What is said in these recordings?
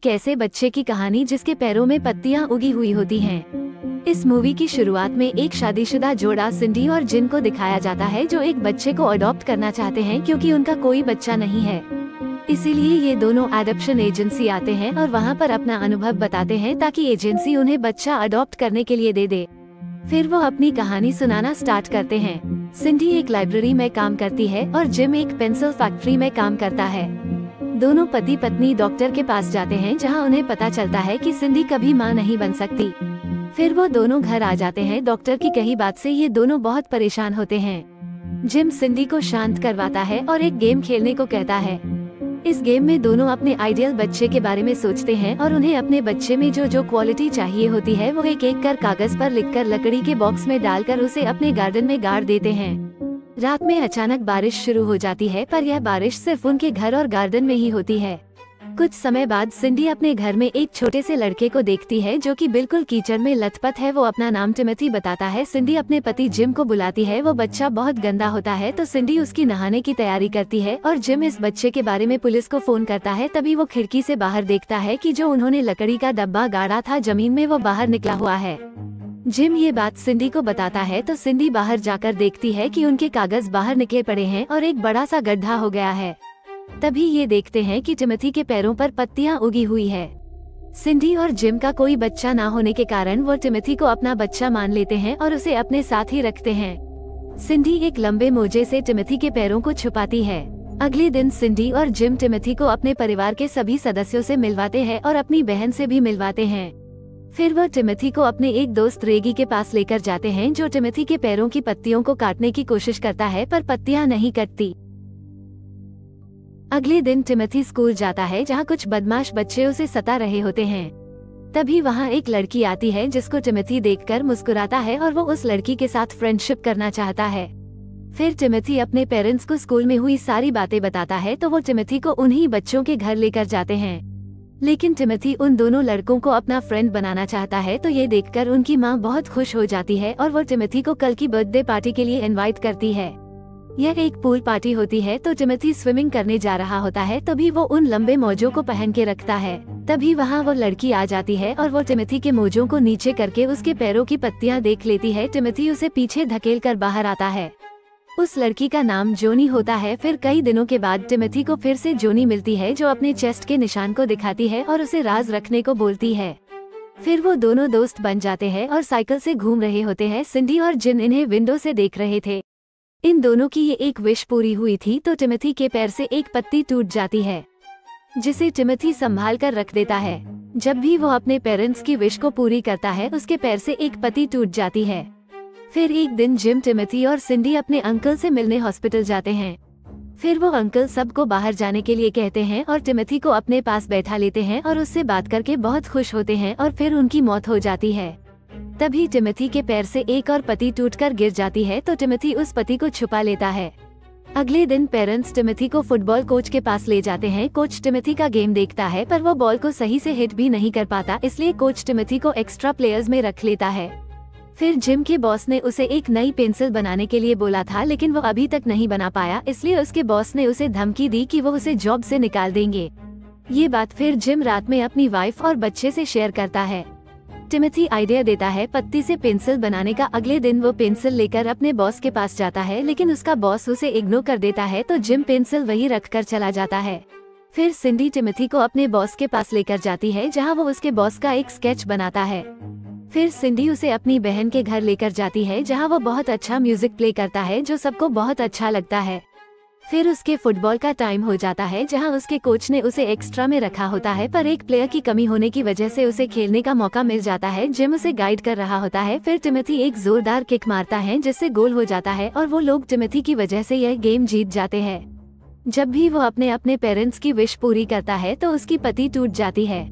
एक ऐसे बच्चे की कहानी जिसके पैरों में पत्तियां उगी हुई होती हैं। इस मूवी की शुरुआत में एक शादीशुदा जोड़ा सिंडी और जिन को दिखाया जाता है जो एक बच्चे को अडॉप्ट करना चाहते हैं क्योंकि उनका कोई बच्चा नहीं है। इसीलिए ये दोनों एडॉप्शन एजेंसी आते हैं और वहाँ पर अपना अनुभव बताते हैं ताकि एजेंसी उन्हें बच्चा अडॉप्ट करने के लिए दे दे। फिर वो अपनी कहानी सुनाना स्टार्ट करते हैं। सिंडी एक लाइब्रेरी में काम करती है और जिम एक पेंसिल फैक्ट्री में काम करता है। दोनों पति पत्नी डॉक्टर के पास जाते हैं जहां उन्हें पता चलता है कि सिंडी कभी मां नहीं बन सकती। फिर वो दोनों घर आ जाते हैं। डॉक्टर की कही बात से ये दोनों बहुत परेशान होते हैं। जिम सिंडी को शांत करवाता है और एक गेम खेलने को कहता है। इस गेम में दोनों अपने आइडियल बच्चे के बारे में सोचते हैं और उन्हें अपने बच्चे में जो जो क्वालिटी चाहिए होती है वो एक एक कर कागज पर लिखकर लकड़ी के बॉक्स में डालकर उसे अपने गार्डन में गाड़ देते हैं। रात में अचानक बारिश शुरू हो जाती है, पर यह बारिश सिर्फ उनके घर और गार्डन में ही होती है। कुछ समय बाद सिंडी अपने घर में एक छोटे से लड़के को देखती है जो कि बिल्कुल कीचड़ में लथपथ है। वो अपना नाम टिमोथी बताता है। सिंडी अपने पति जिम को बुलाती है। वो बच्चा बहुत गंदा होता है तो सिंडी उसकी नहाने की तैयारी करती है और जिम इस बच्चे के बारे में पुलिस को फोन करता है। तभी वो खिड़की से बाहर देखता है कि जो उन्होंने लकड़ी का डब्बा गाड़ा था जमीन में वो बाहर निकला हुआ है। जिम ये बात सिंडी को बताता है तो सिंडी बाहर जाकर देखती है कि उनके कागज बाहर निकले पड़े हैं और एक बड़ा सा गड्ढा हो गया है। तभी ये देखते हैं कि टिमोथी के पैरों पर पत्तियां उगी हुई है। सिंडी और जिम का कोई बच्चा ना होने के कारण वो टिमोथी को अपना बच्चा मान लेते हैं और उसे अपने साथ ही रखते हैं। सिंडी एक लंबे मोजे से टिमोथी के पैरों को छुपाती है। अगले दिन सिंडी और जिम टिमोथी को अपने परिवार के सभी सदस्यों से मिलवाते हैं और अपनी बहन से भी मिलवाते हैं। फिर वह टिमोथी को अपने एक दोस्त रेगी के पास लेकर जाते हैं जो टिमोथी के पैरों की पत्तियों को काटने की कोशिश करता है पर पत्तियां नहीं कटती। अगले दिन टिमोथी स्कूल जाता है जहां कुछ बदमाश बच्चे उसे सता रहे होते हैं। तभी वहां एक लड़की आती है जिसको टिमोथी देखकर मुस्कुराता है और वो उस लड़की के साथ फ्रेंडशिप करना चाहता है। फिर टिमोथी अपने पेरेंट्स को स्कूल में हुई सारी बातें बताता है तो वो टिमोथी को उन्हीं बच्चों के घर लेकर जाते हैं। लेकिन टिमोथी उन दोनों लड़कों को अपना फ्रेंड बनाना चाहता है तो ये देखकर उनकी माँ बहुत खुश हो जाती है और वो टिमोथी को कल की बर्थडे पार्टी के लिए इनवाइट करती है। यह एक पूल पार्टी होती है तो टिमोथी स्विमिंग करने जा रहा होता है। तभी वो उन लंबे मोजों को पहन के रखता है। तभी वहाँ वो लड़की आ जाती है और वो टिमोथी के मोजों को नीचे करके उसके पैरों की पत्तियां देख लेती है। टिमोथी उसे पीछे धकेल कर बाहर आता है। उस लड़की का नाम जोनी होता है। फिर कई दिनों के बाद टिमोथी को फिर से जोनी मिलती है जो अपने चेस्ट के निशान को दिखाती है और उसे राज रखने को बोलती है। फिर वो दोनों दोस्त बन जाते हैं और साइकिल से घूम रहे होते हैं। सिंडी और जिन इन्हें विंडो से देख रहे थे। इन दोनों की ये एक विश पूरी हुई थी तो टिमोथी के पैर से एक पत्ती टूट जाती है जिसे टिमोथी संभाल कर रख देता है। जब भी वो अपने पेरेंट्स की विश को पूरी करता है उसके पैर से एक पत्ती टूट जाती है। फिर एक दिन जिम टिमोथी और सिंडी अपने अंकल से मिलने हॉस्पिटल जाते हैं। फिर वो अंकल सबको बाहर जाने के लिए कहते हैं और टिमोथी को अपने पास बैठा लेते हैं और उससे बात करके बहुत खुश होते हैं और फिर उनकी मौत हो जाती है। तभी टिमोथी के पैर से एक और पत्ती टूटकर गिर जाती है तो टिमोथी उस पत्ती को छुपा लेता है। अगले दिन पेरेंट्स टिमोथी को फुटबॉल कोच के पास ले जाते हैं। कोच टिमोथी का गेम देखता है पर वो बॉल को सही से हिट भी नहीं कर पाता, इसलिए कोच टिमोथी को एक्स्ट्रा प्लेयर्स में रख लेता है। फिर जिम के बॉस ने उसे एक नई पेंसिल बनाने के लिए बोला था लेकिन वो अभी तक नहीं बना पाया, इसलिए उसके बॉस ने उसे धमकी दी कि वो उसे जॉब से निकाल देंगे। ये बात फिर जिम रात में अपनी वाइफ और बच्चे से शेयर करता है। टिमोथी आइडिया देता है पत्ती से पेंसिल बनाने का। अगले दिन वो पेंसिल लेकर अपने बॉस के पास जाता है लेकिन उसका बॉस उसे इग्नोर कर देता है तो जिम पेंसिल वही रखकर चला जाता है। फिर सिंडी टिमोथी को अपने बॉस के पास लेकर जाती है जहां वो उसके बॉस का एक स्केच बनाता है। फिर सिंडी उसे अपनी बहन के घर लेकर जाती है जहां वो बहुत अच्छा म्यूजिक प्ले करता है जो सबको बहुत अच्छा लगता है। फिर उसके फुटबॉल का टाइम हो जाता है जहां उसके कोच ने उसे एक्स्ट्रा में रखा होता है पर एक प्लेयर की कमी होने की वजह से उसे खेलने का मौका मिल जाता है। जिम उसे गाइड कर रहा होता है। फिर टिमोथी एक जोरदार किक मारता है जिससे गोल हो जाता है और वो लोग टिमोथी की वजह से यह गेम जीत जाते हैं। जब भी वो अपने अपने पेरेंट्स की विश पूरी करता है तो उसकी पत्ती टूट जाती है।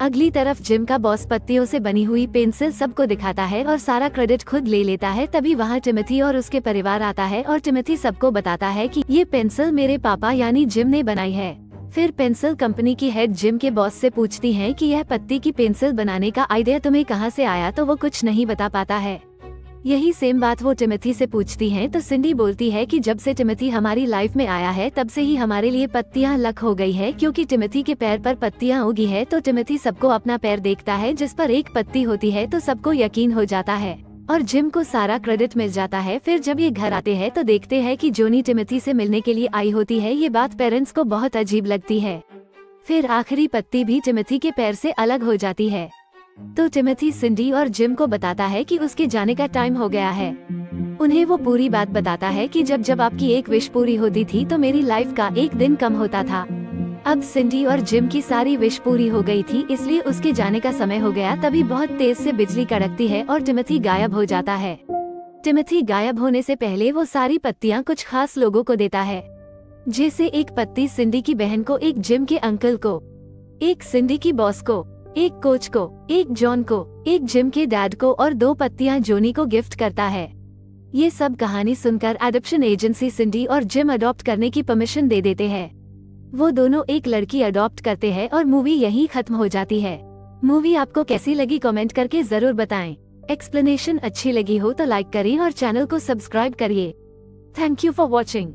अगली तरफ जिम का बॉस पत्तियों से बनी हुई पेंसिल सबको दिखाता है और सारा क्रेडिट खुद ले लेता है। तभी वहाँ टिमोथी और उसके परिवार आता है और टिमोथी सबको बताता है कि ये पेंसिल मेरे पापा यानी जिम ने बनाई है। फिर पेंसिल कंपनी की हेड जिम के बॉस से पूछती है कि यह पत्ती की पेंसिल बनाने का आइडिया तुम्हें कहाँ से आया तो वो कुछ नहीं बता पाता है। यही सेम बात वो टिमोथी से पूछती हैं तो सिंडी बोलती है कि जब से टिमोथी हमारी लाइफ में आया है तब से ही हमारे लिए पत्तियां लक हो गई है, क्योंकि टिमोथी के पैर पर पत्तियां उगी है तो टिमोथी सबको अपना पैर देखता है जिस पर एक पत्ती होती है तो सबको यकीन हो जाता है और जिम को सारा क्रेडिट मिल जाता है। फिर जब ये घर आते हैं तो देखते हैं कि जोनी टिमोथी से मिलने के लिए आई होती है। ये बात पेरेंट्स को बहुत अजीब लगती है। फिर आखिरी पत्ती भी टिमोथी के पैर से अलग हो जाती है तो टिमोथी सिंडी और जिम को बताता है कि उसके जाने का टाइम हो गया है। उन्हें वो पूरी बात बताता है कि जब जब आपकी एक विश पूरी होती थी तो मेरी लाइफ का एक दिन कम होता था। अब सिंडी और जिम की सारी विश पूरी हो गई थी, इसलिए उसके जाने का समय हो गया। तभी बहुत तेज से बिजली कड़कती है और टिमोथी गायब हो जाता है। टिमोथी गायब होने से पहले वो सारी पत्तियां कुछ खास लोगों को देता है, जैसे एक पत्ती सिंडी की बहन को, एक जिम के अंकल को, एक सिंडी की बॉस को, एक कोच को, एक जॉन को, एक जिम के डैड को और 2 पत्तियां जोनी को गिफ्ट करता है। ये सब कहानी सुनकर एडॉप्शन एजेंसी सिंडी और जिम अडॉप्ट करने की परमिशन दे देते हैं। वो दोनों एक लड़की अडॉप्ट करते हैं और मूवी यहीं खत्म हो जाती है। मूवी आपको कैसी लगी कमेंट करके जरूर बताएं। एक्सप्लेनेशन अच्छी लगी हो तो लाइक करें और चैनल को सब्सक्राइब करिए। Thank you for watching.